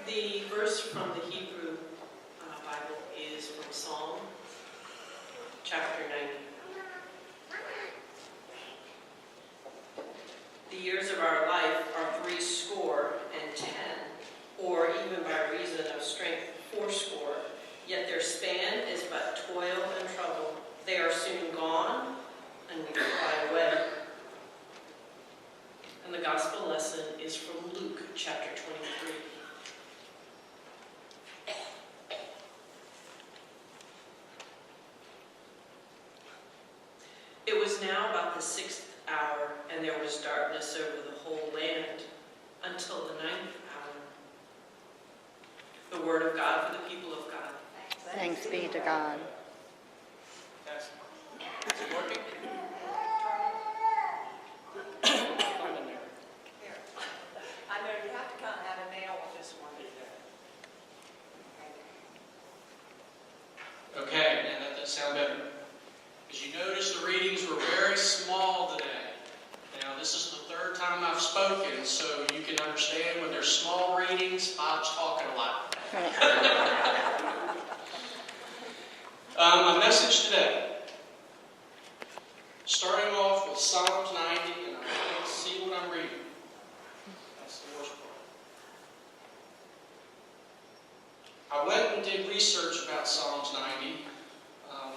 The verse from the Hebrew Bible is from Psalm chapter 90. The years of our life are 70, or even by reason of strength 80. Yet their span is but toil and trouble. They are soon gone, and we fly away. And the gospel lesson is from Luke chapter 23. It was now about the 6th hour, and there was darkness over the whole land until the 9th hour. The word of God for the people of God. Thanks be to God. Is it working? I know you have to kind of have a nail with this one. Okay, now that does sound better. As you notice, the readings were very small today. Now, this is the 3rd time I've spoken, so you can understand when there's small readings, Bob's talking a lot. My message today, starting off with Psalms 90, and I can't see what I'm reading. That's the worst part. I went and did research about Psalms 90.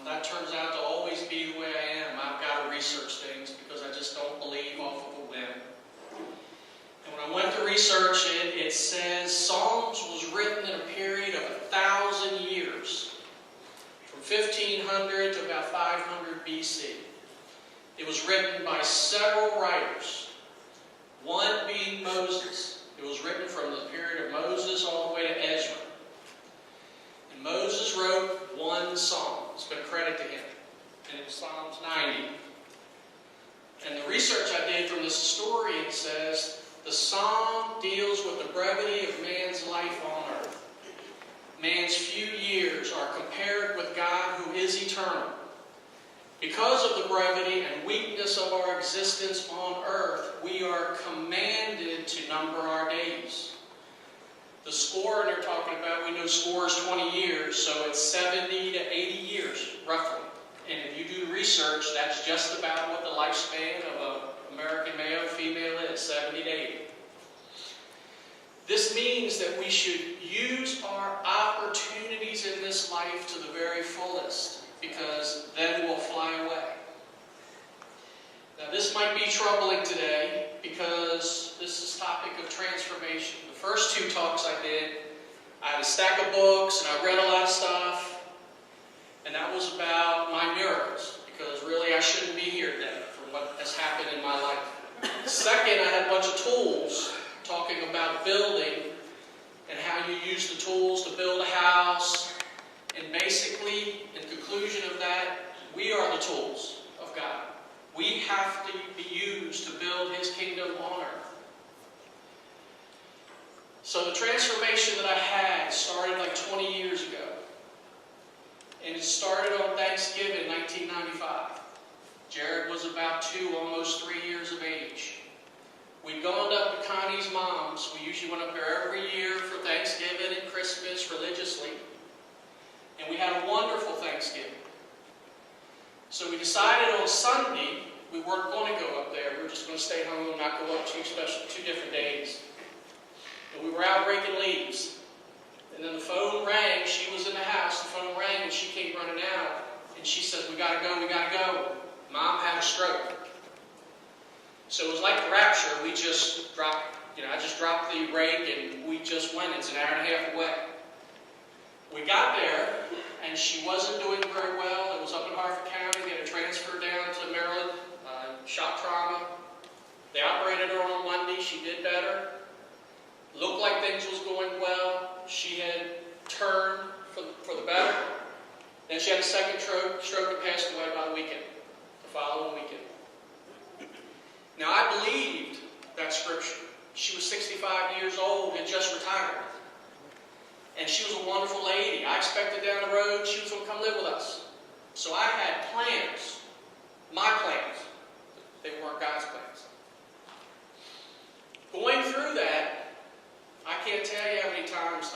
That turns out to always be the way I am. I've got to research things because I just don't believe off of a whim. And when I went to research it, it says Psalms was written in a period of 1,000 years, from 1500 to about 500 BC. It was written by several writers, one being Moses. It was written from the period of Moses all the way to Ezra. And Moses wrote one psalm. It's been a credit to him. And it was Psalms 90. And the research I did from this historian says the psalm deals with the brevity of man's life on earth. Man's few years are compared with God who is eternal. Because of the brevity and weakness of our existence on earth, we are commanded to number our days. The score they're talking about, we know score is 20 years, so it's 70 to 80 years, roughly. And if you do research, that's just about what the lifespan of an American male or female is, 70 to 80. This means that we should use our opportunities in this life to the very fullest, because then we'll fly away. Now, this might be troubling today because this is topic of transformation. The first 2 talks I did, I had a stack of books and I read a lot of stuff, and that was about my miracles, because really I shouldn't be here today for what has happened in my life. Second, I had a bunch of tools talking about building and how you use the tools to build a house, and basically, in conclusion of that, we are the tools of God. We have to be used to build His kingdom on earth. So the transformation that I had started like 20 years ago. And it started on Thanksgiving 1995. Jared was about 2, almost 3 years of age. We'd gone up to Connie's mom's. We usually went up there every year for Thanksgiving and Christmas religiously. And we had a wonderful Thanksgiving. So we decided on Sunday we weren't going to go up there. We were just going to stay home and not go up 2 different days. And we were out raking leaves. And then the phone rang. She was in the house. The phone rang and she came running out. And she said, we got to go, we got to go. Mom had a stroke. So it was like the rapture. We just dropped, I just dropped the rake and we just went. It's an hour and a half away. We got there and she wasn't doing very well. It was up in Harford County. They had to transfer down to Maryland, shock trauma. They operated her on Monday. She did better. Looked like things was going well. She had turned for the better. Then she had a second stroke and passed away by the weekend, the following weekend. Now, I believed that scripture. She was 65 years old and just retired. And she was a wonderful lady. I expected down the road she was going to come live with us. So I had plans, my plans. They weren't God's plans. Going through that, I can't tell you how many times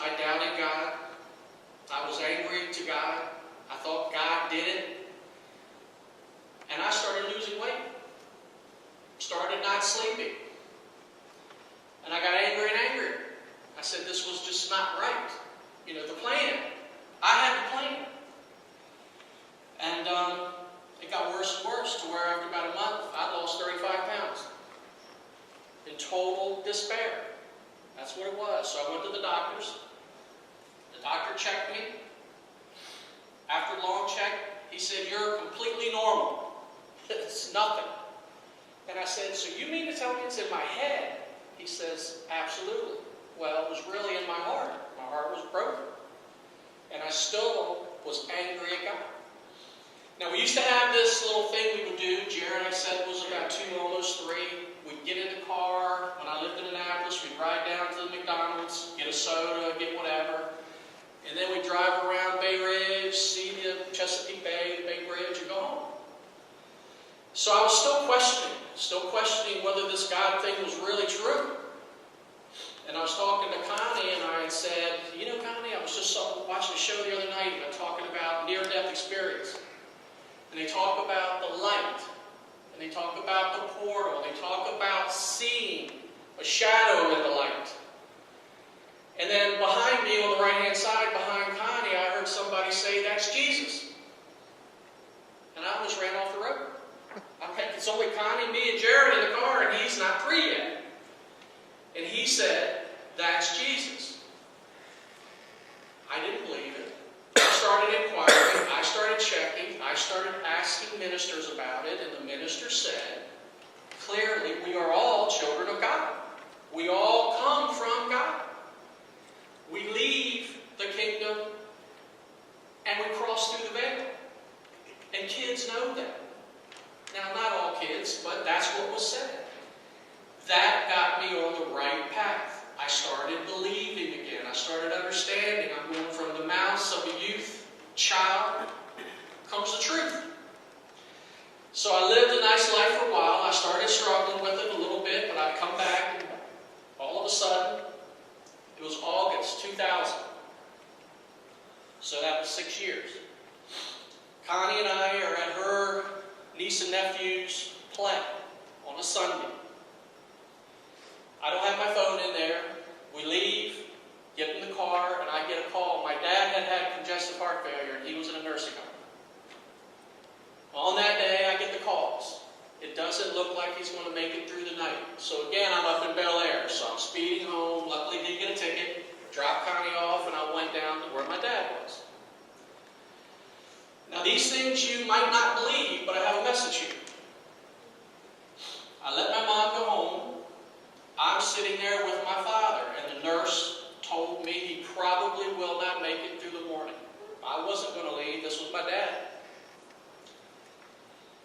started not sleeping. And I got angry and angrier. I said this was just not right. You know, the plan. I had the plan. And it got worse and worse to where after about a month, I lost 35 pounds. In total despair. That's what it was. So I went to the doctors. The doctor checked me. After a long check, he said, "You're completely normal. It's nothing." And I said, "So you mean to tell me it's in my head?" He says, "Absolutely." Well, it was really in my heart. My heart was broken. And I still was angry at God. Now, we used to have this little thing we would do. Jared, I said, was about 2, almost 3. We'd get in the car. When I lived in Annapolis, we'd ride down to the McDonald's, get a soda, get whatever. And then we'd drive around Bay Ridge, see the Chesapeake Bay, the Bay Bridge, and go home. So I was still questioning whether this God thing was really true. And I was talking to Connie, and I had said, "You know, Connie, I was just watching a show the other night, and they're talking about near-death experience. And they talk about the light, and they talk about the portal, they talk about seeing a shadow in the light." And then behind me, on the right-hand side, behind Connie, I heard somebody say, "That's Jesus." And I almost ran off the road. I think it's only Connie, me, and Jared in the car, and he's not 3 yet. And he said, "That's Jesus." I didn't believe it. I started inquiring, I started checking, I started asking ministers about it, and the minister said, clearly, we are all children of God. We all come from God. We leave the kingdom and we cross through the veil. And kids know that. Now, not all kids, but that's what was said. That got me on the right path. I started believing again. I started understanding. I'm going from the mouths of a youth child comes the truth. So I lived a nice life for a while. I started struggling with it a little bit, but I'd come back, and all of a sudden, it was August 2000. So that was 6 years. Connie and I are at her niece and nephew's play on a Sunday. I don't have my phone in there. We leave, get in the car, and I get a call. My dad had had congestive heart failure, and he was in a nursing home. On that day, I get the calls. It doesn't look like he's going to make it through the night. So again, I'm up in Bel Air, so I'm speeding home. Luckily, didn't get a ticket. Dropped Connie off, and I went down to where my dad was. Now, these things you might not believe, but I have a message here. I let my mom go home. I'm sitting there with my father, and the nurse told me he probably will not make it through the morning. I wasn't going to leave. This was my dad.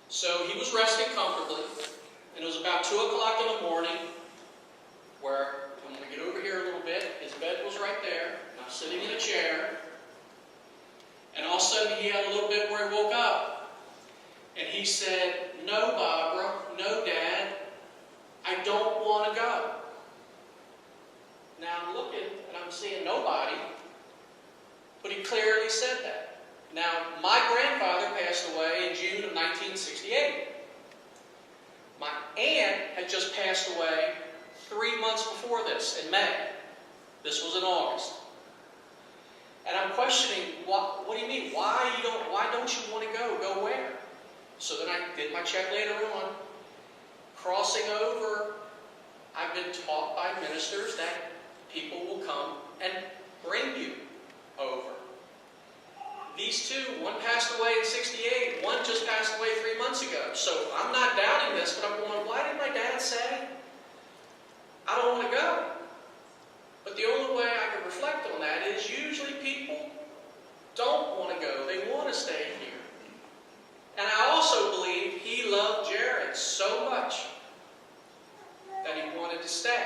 So he was resting comfortably, and it was about 2 o'clock in the morning, where, I'm going to get over here a little bit, his bed was right there, and I'm sitting in a chair, and all of a sudden he had a little bit where he woke up, and he said, "No, Barbara, no, Dad, I don't want to go." Now I'm looking, and I'm seeing nobody, but he clearly said that. Now, my grandfather passed away in June of 1968. My aunt had just passed away 3 months before this, in May. This was in August. And I'm questioning, what do you mean? Why don't you want to go? Go where? So then I did my check later on. Crossing over, I've been taught by ministers that people will come and bring you over. These two, one passed away in 68, one just passed away 3 months ago. So I'm not doubting this, but I'm going, why did my dad say, I don't want to go? But the only way I can reflect on that is usually people don't want to go. They want to stay here. And I also believe he loved Jared so much that he wanted to stay.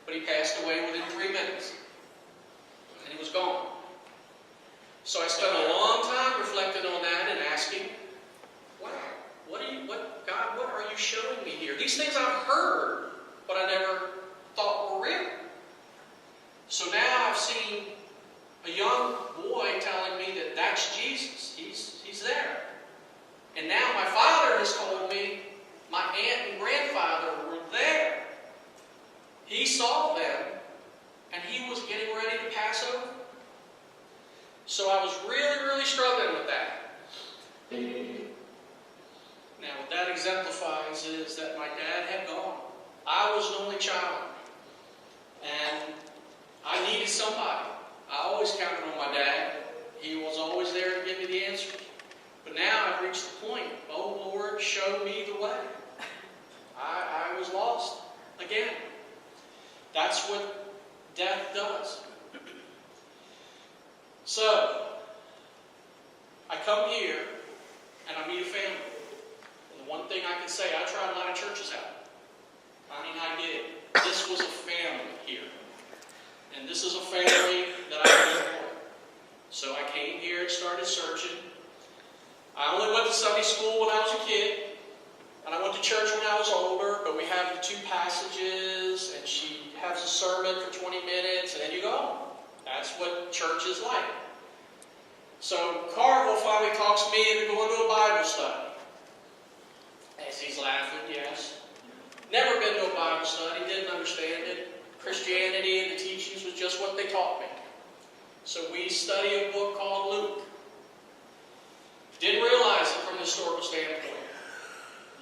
But he passed away within 3 minutes. And he was gone. So I spent a long time reflecting on that and asking, wow, God, what are you showing me here? These things I've heard, but I never thought were real. So now I've seen a young boy telling me that that's Jesus. He's there. And now my father has told me my aunt and grandfather were there. He saw them, and he was getting ready to pass over. So I was really, really struggling with that. Now, what that exemplifies is that my dad had gone. I was an only child, and I needed somebody. I always counted on my dad. He was always there to give me the answers. But now I've reached the point, oh Lord, show me the way. I was lost again. That's what death does. So, I come here and I meet a family. And the one thing I can say, I tried a lot of churches out. I mean, I did. This was a family here. And this is a family that I know. So I came here and started searching. I only went to Sunday school when I was a kid. And I went to church when I was older, but we have the 2 passages, and she has a sermon for 20 minutes, and then you go home. That's what church is like. So Carville finally talks me into going to a Bible study. As he's laughing, yes. Never been to a Bible study, didn't understand it. Christianity and the teachings was just what they taught me. So we study a book called Luke. Didn't realize it from a historical standpoint.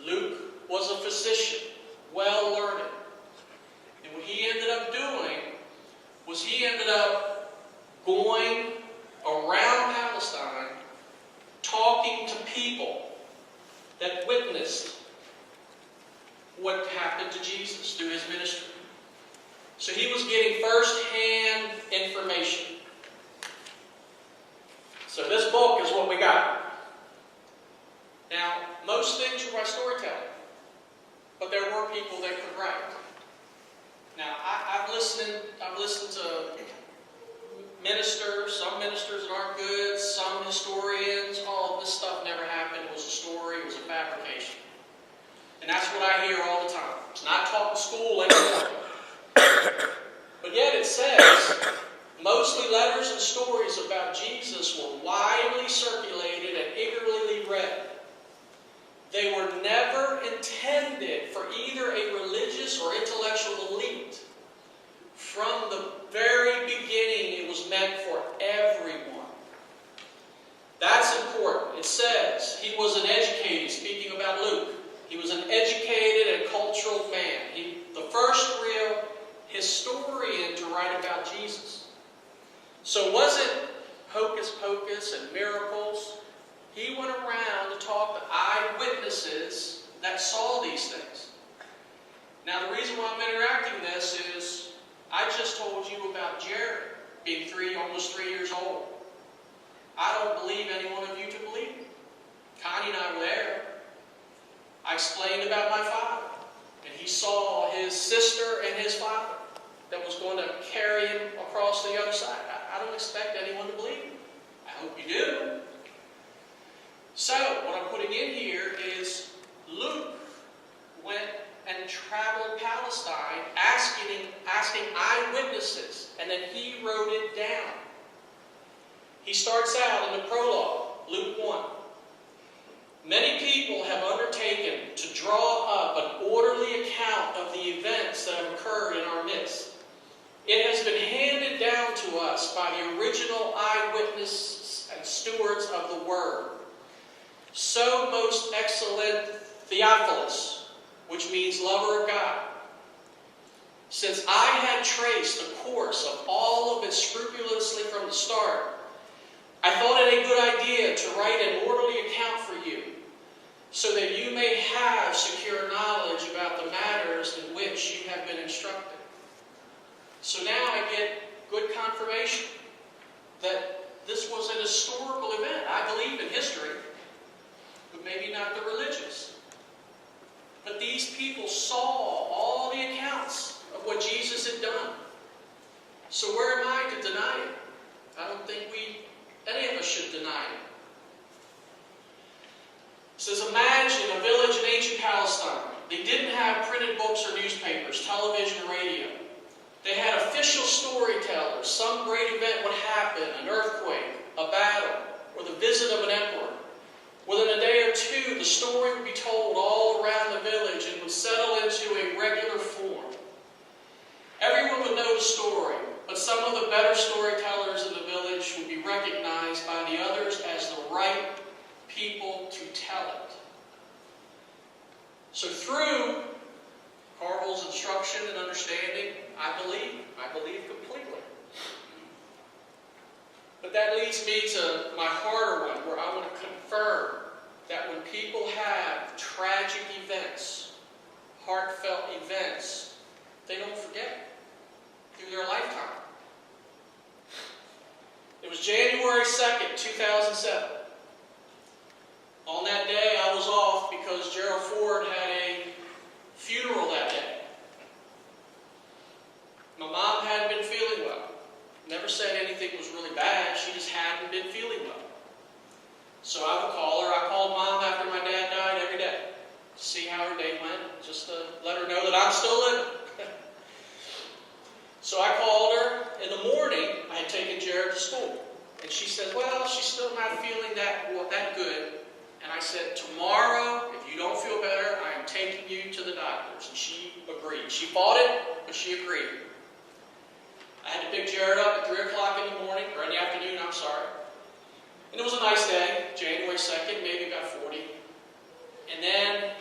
Luke was a physician, well learned. And what he ended up doing was he ended up going around Palestine talking to people that witnessed what happened to Jesus through his ministry. So he was getting first-hand information. So this book is what we got. Now, most things were by storytelling, but there were people that could write. Now, I've listened to ministers, some ministers that aren't good, some historians. All of this stuff never happened. It was a story. It was a fabrication. And that's what I hear all the time. It's not taught in school anymore. But yet it says, mostly letters and stories about Jesus were widely circulated and eagerly read. They were never intended for either a religious or intellectual elite. From the very beginning, it was meant for everyone. That's important. It says he was an educated, speaking about Luke, he was an educated and cultural man. The first real historian to write about Jesus. So it wasn't hocus pocus and miracles. He went around to talk to eyewitnesses that saw these things. Now the reason why I'm interacting this is, I just told you about Jared being almost 3 years old. I don't believe any one of you to believe me. Connie and I were there. I explained about my father. And he saw his sister and his father that was going to carry him across the other side. I don't expect anyone to believe me. I hope you do. So, what I'm putting in here is Luke went and traveled Palestine asking eyewitnesses, and then he wrote it down. He starts out in the prologue, Luke 1. Many people have undertaken to draw up an orderly account of the events that have occurred in our midst. It has been handed down to us by the original eyewitnesses and stewards of the Word. So most excellent Theophilus, which means lover of God. Since I had traced the course of all of it scrupulously from the start, I thought it a good idea to write an orderly account for you, so that you may have secure knowledge about the matters in which you have been instructed. So now I get good confirmation that this was an historical event. I believe in history, but maybe not the religious. But these people saw all the accounts of what Jesus had done. So where am I to deny it? I don't think any of us should deny it. It says, imagine a village in ancient Palestine. They didn't have printed books or newspapers, television, or radio. They had official storytellers. Some great event would happen, an earthquake, a battle, or the visit of an emperor. Within a day or two, the story would be told all around the village and would settle into a regular form. Everyone would know the story, but some of the better storytellers in the village would be recognized by the others as the right people to tell it. So through Carvel's instruction and understanding, I believe completely. But that leads me to my harder one, where I want to confirm that when people have tragic events, heartfelt events, they don't forget through their lifetime. It was January 2nd, 2007. On that day, I was off because Gerald Ford had a funeral that day. My mom hadn't been feeling well. Never said anything was really bad. She just hadn't been feeling well. So I would call her. I called Mom after my dad died every day to see how her day went, just to let her know that I'm still living. So I called her in the morning. I had taken Jared to school. And she said, well, she's still not feeling that good. And I said, tomorrow, if you don't feel better, I am taking you to the doctors. And she agreed. She fought it, but she agreed. I had to pick Jared up at 3 o'clock in the morning, or in the afternoon, I'm sorry. And it was a nice day, January 2nd, maybe about 40. And then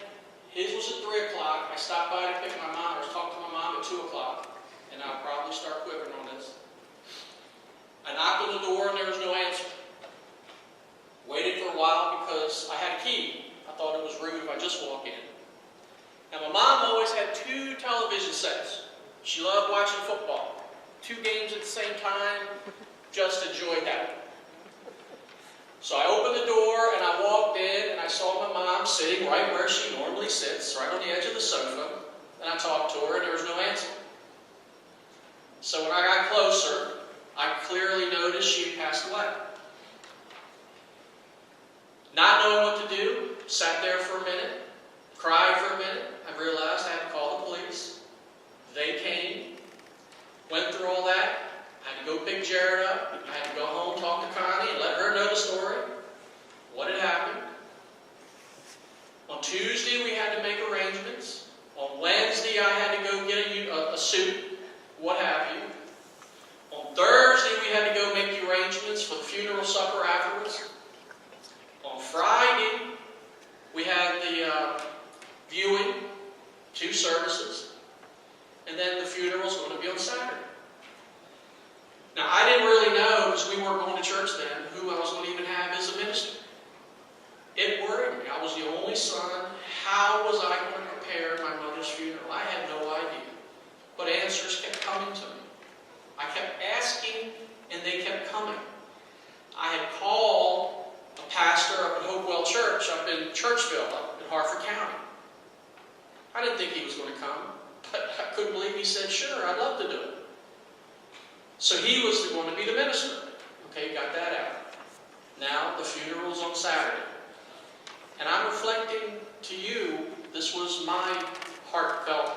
his was at 3 o'clock. I stopped by to pick my mom, or talk to my mom at 2 o'clock. And I'll probably start quivering on this. I knocked on the door and there was no answer. Waited for a while because I had a key. I thought it was rude if I just walk in. Now my mom always had 2 television sets. She loved watching football. 2 games at the same time, just enjoyed that. So I opened the door and I walked in and I saw my mom sitting right where she normally sits, right on the edge of the sofa. And I talked to her and there was no answer. So when I got closer, I clearly noticed she had passed away. Not knowing what to do, sat there for a minute, cried for a minute. I realized I had to call the police. They came, went through all that. I had to go pick Jared up. I had to go home, talk to Connie, and let her know the story, what had happened. On Tuesday, we had to make arrangements. On Wednesday, I had to go get a suit, what have you. On Thursday, we had to go make the arrangements for the funeral supper afterwards. On Friday, we had the viewing, 2 services, and then the funeral was going to be on Saturday. Now, I didn't really know, because we weren't going to church then, who I was going to even have as a minister. It worried me. I was the only son. How was I going to prepare my mother's funeral? I had no idea. But answers kept coming to me. I kept asking, and they kept coming. I had called a pastor up at Hopewell Church, up in Churchville, up in Harford County. I didn't think he was going to come, but I couldn't believe he said, sure, I'd love to do it. So he was going to be the minister. Okay, got that out. Now the funeral's on Saturday. And I'm reflecting to you, this was my heartfelt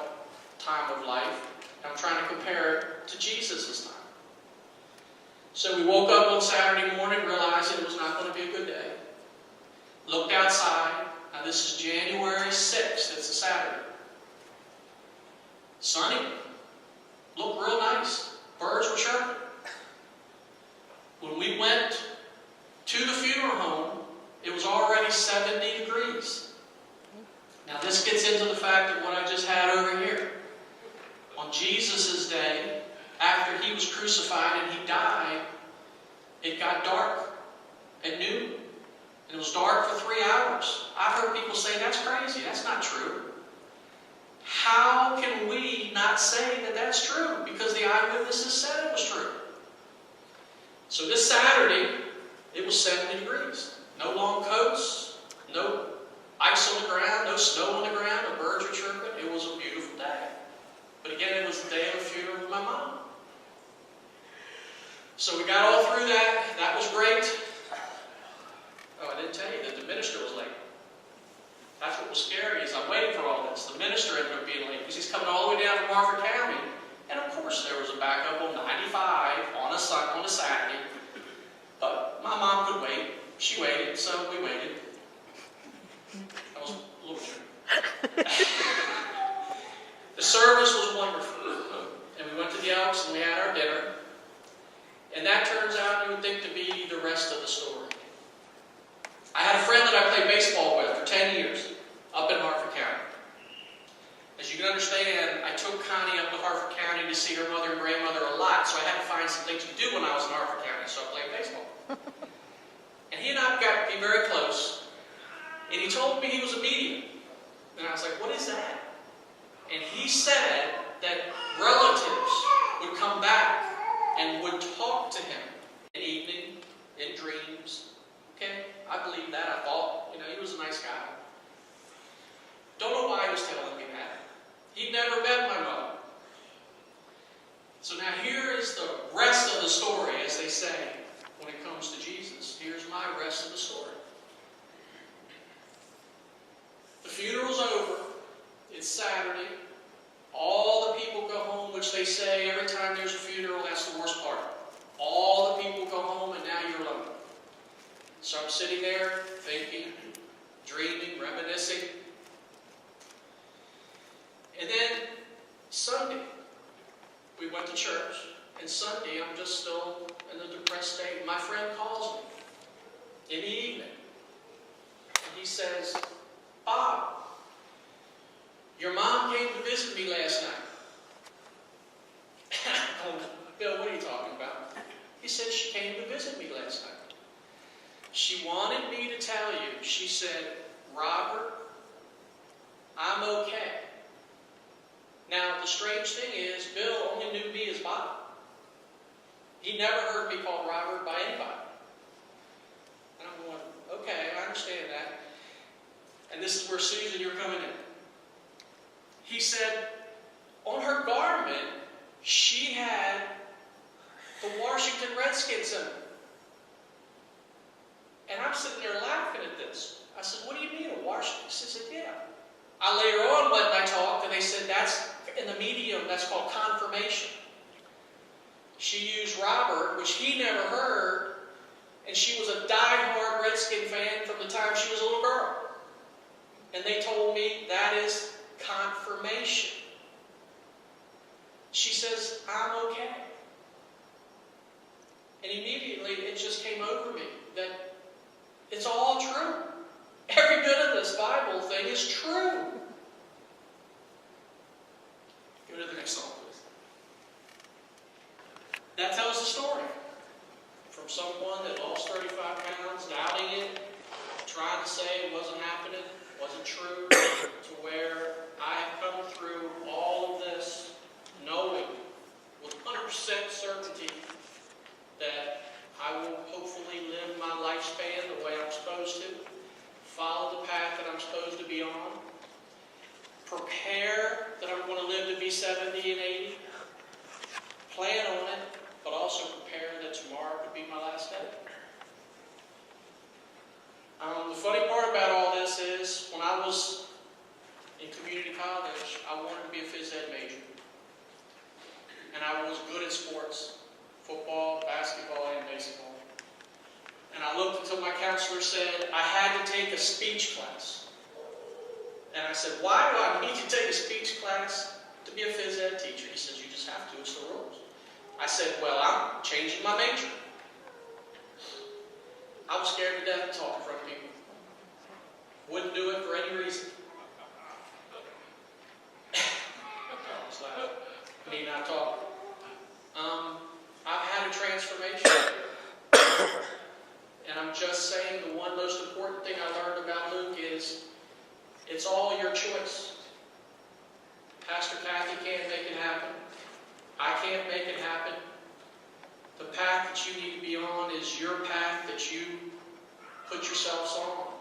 time of life. I'm trying to compare it to Jesus' time. So we woke up on Saturday morning, realizing it was not going to be a good day. Looked outside. Now this is January 6th. It's a Saturday. Sunny. Looked real nice. Birds were chirping. When we went to the funeral home, it was already 70 degrees. Now this gets into the fact of what I just had over here. On Jesus' day, after he was crucified and he died, it got dark at noon. And it was dark for 3 hours. I've heard people say, that's crazy. That's not true. How can we not say that that's true? Because the eyewitnesses said it was true. So this Saturday, it was 70 degrees. No long coats, no ice on the ground, no snow on the ground, no birds were chirping. It was a beautiful day. But again, it was the day of the funeral of my mom. So we got all through that. That was great. Oh, I didn't tell you that the minister was late. That's what was scary, is I'm waiting for all this. The minister ended up being late because he's coming all the way down from Harford County. And of course there was a backup on 95 on a Saturday. But my mom could wait. She waited, so we waited. The service was wonderful. And we went to the Elks and we had our dinner. And that turns out, you would think, to be the rest of the story. I had a friend that I played baseball with for 10 years up in Harford County. As you can understand, I took Connie up to Harford County to see her mother and grandmother a lot, so I had to find some things to do when I was in Harford County, so I played baseball. And he and I got to be very close, and he told me he was a medium. And I was like, what is that? And he said that relatives would come back and would talk to him in the evening, in dreams. Okay, I believe that. I thought, he was a nice guy. Don't know why he was telling me that. He'd never met my mother. So now here is the rest of the story, as they say, when it comes to Jesus. Here's my rest of the story. The funeral's over. It's Saturday. All the people go home, which they say every time there's a funeral, that's the worst part. All the people go home and now you're alone. So I'm sitting there thinking, dreaming, reminiscing. And then Sunday, we went to church. And Sunday, I'm just still in a depressed state. My friend calls me in the evening. And he says, Bob, your mom came to visit me last night. I'm going, Bill, what are you talking about? He said, she came to visit me last night. She wanted me to tell you, she said, Robert, I'm okay. Now, the strange thing is, Bill only knew me as Bob. He never heard me called Robert by anybody. And I'm going, okay, I understand that. And this is where, Susan, you're coming in. He said, on her garment, she had the Washington Redskins in it. And I'm sitting there laughing at this. I said, what do you mean, a Washington? He said, yeah. Later on, when I talked, and they said, that's in the medium, that's called confirmation. She used Robert, which he never heard, and she was a die-hard Redskin fan from the time she was a little girl. And they told me that is confirmation. She says, I'm okay. And immediately it just came over me that it's all true. Every bit of this Bible thing is true. Go to the next song, please. That tells the story. From someone that lost 35 pounds, doubting it, trying to say it wasn't happening, wasn't true, to where I have come through all of this, knowing with 100% certainty that I will hopefully live my lifespan the way I'm supposed to, follow the path that I'm supposed to be on, prepare that I'm going to live to be 70 and 80, plan on it, but also prepare that tomorrow could be my last day. The funny part about all this is, when I was in community college, I wanted to be a phys ed major. And I was good at sports, football, basketball, and baseball. And I looked until my counselor said I had to take a speech class. And I said, why do I need to take a speech class to be a phys ed teacher? He said, you just have to, it's the rules. I said, well, I'm changing my major. I was scared to death to talk in front of people. Wouldn't do it for any reason. I was like, need not talk. I've had a transformation. And I'm just saying the one most important thing I learned about Luke is it's all your choice. Pastor Kathy can't make it happen. I can't make it happen. The path that you need to be on is your path that you put yourselves on.